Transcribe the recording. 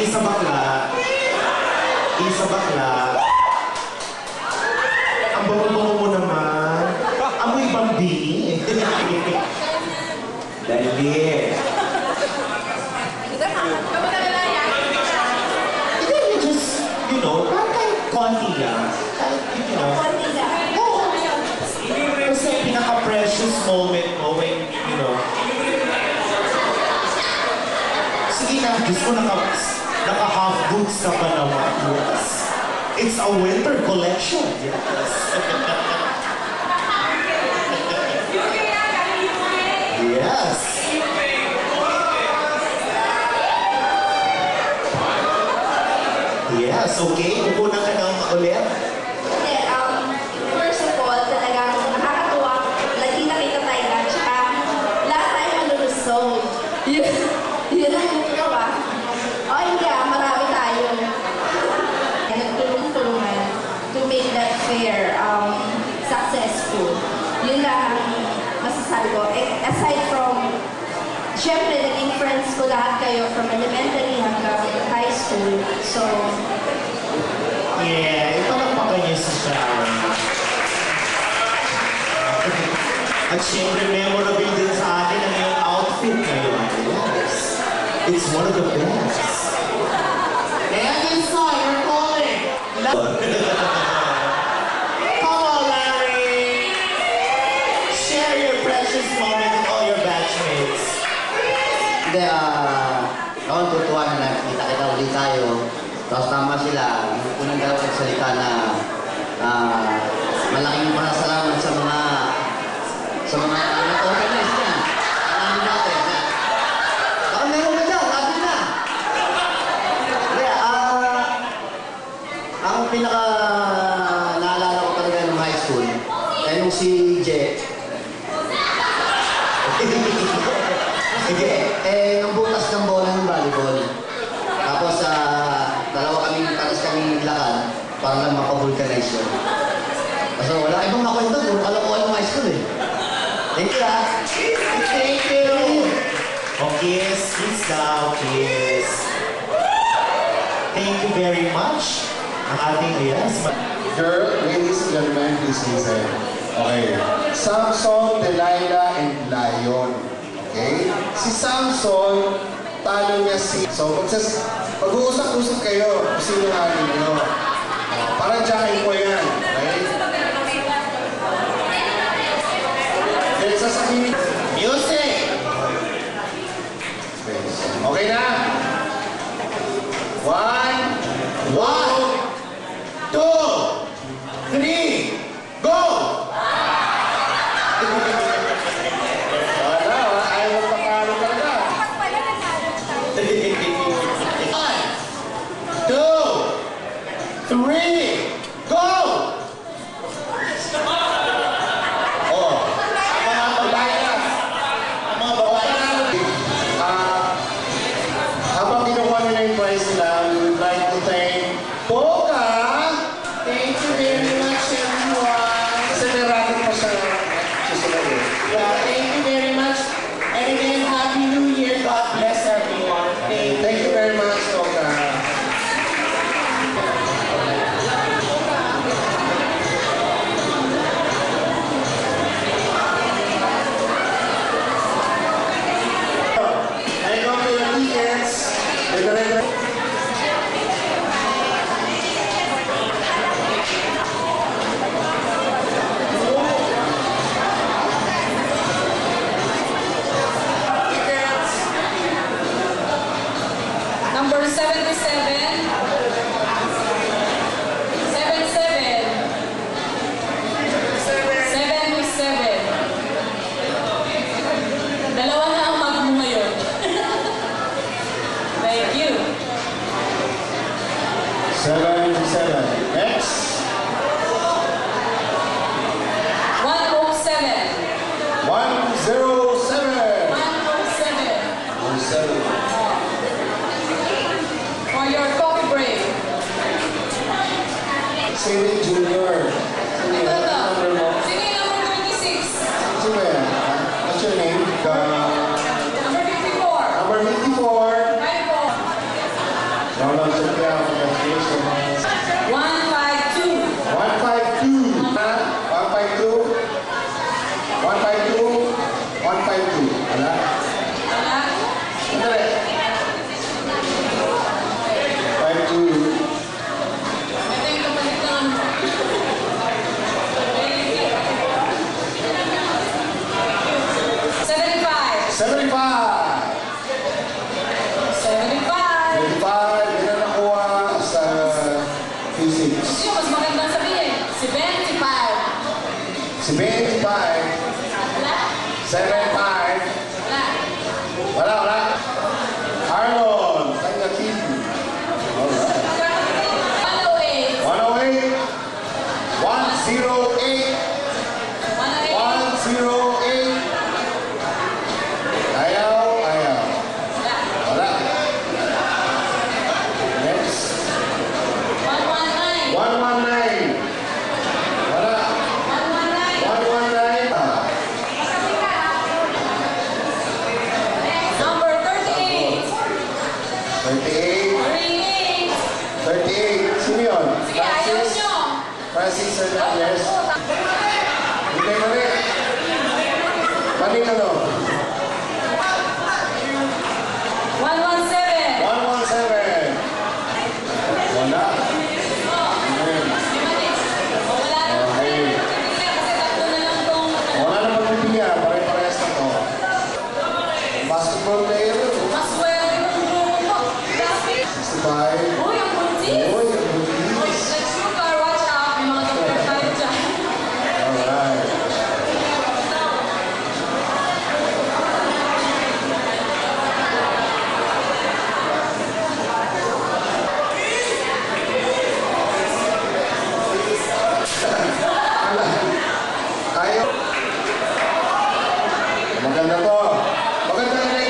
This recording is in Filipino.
Isa bakla. Isa bakla. Ang bango-bango mo naman. Amoy bambi. Dali. Hindi, you just, you know, kahit konti lang. Kahit, you know. Oo. Kasi pinaka-precious moment mo when, you know. Sige na, Diyos ko, naka-half boots ka pa naman. Yes. It's a winter collection. Yes. Yes. Yes, okay. Pupunan ka ng ulit. First of all, talagang nakakatuwa. Lagi nakita tayo na, tsaka lahat tayo malulusog. Yun ang ba? Oh, hindi marami tayo. Nagtulong-tulungan to make that fair successful. Yun lang ang masasabi ko. Aside from, syempre, naging friends ko lahat kayo from elementary hanggang high school. So, Yeah, ipalakpakan niyo si Sharon. At syempre, memorable din sa atin ang iyong outfit ngayon. Yes. It's one of the best. And this song, you're calling. Come on, Larry. Share your precious moment with all your batchmates. Hindi, ako tutuwa na nakita kita ulit tayo. Tapos tama sila, unang daw salita na malaking pasalamat sa mga nag-organize niya. Alam natin na. Baka meron na dyan, natin na. Kaya, ang pinaka naalala ko talaga nung high school, ay nung si Je. Sige, nung butas ng bola ng volleyball. Tapos, paras kami naglakad para lang mapavulcanize yun. So, wala ibang makwento doon. Alam ko ng high school eh. Thank you ah. Thank you. Oh, kiss. Kiss daw. Kiss. Thank you very much. Ang ating, yes. Girl, ladies and gentlemen, please listen. Okay. Samson, Delilah, and Lion. Okay? Si Samson, talo niya si... So, pag-uusap-usap kayo, sino nga ninyo. Parang jacket po yan. Okay? Then sasabihin... Music! Okay na? 1, 1, 2, 3, go! wala, ayaw mo papalo talaga. 1, 2, 3, go! 75. 75. 25. Yan ang nakuha sa physics. Sino mas magandang sabihin? Si 25. Si 25. Wala? 75. Wala. Wala. Arnold. Tangatin. Alright. 108. 108. 108. 108. Ayaw. Wala. Next. 119. 119. Wala. 119. 119. Number 38. 38. 38. 38. Sino yun? Sige, ayaw nyo. Francis Hernandez. Hindi, mali. Mali ano? 117. 117. Wala. Wala na. Okay. Kasi tatlo na lang tong... Wala na magpipiliya. Pare-parehas na to. Basketball player. Mas swerte ng grupo mo. Grabe. 65. Uy, ang buntis. Uy, ang bulis. Nag-sugar, watch out. May mga doktor tayo dyan. Alright. Ayaw. Maganda to. Maganda na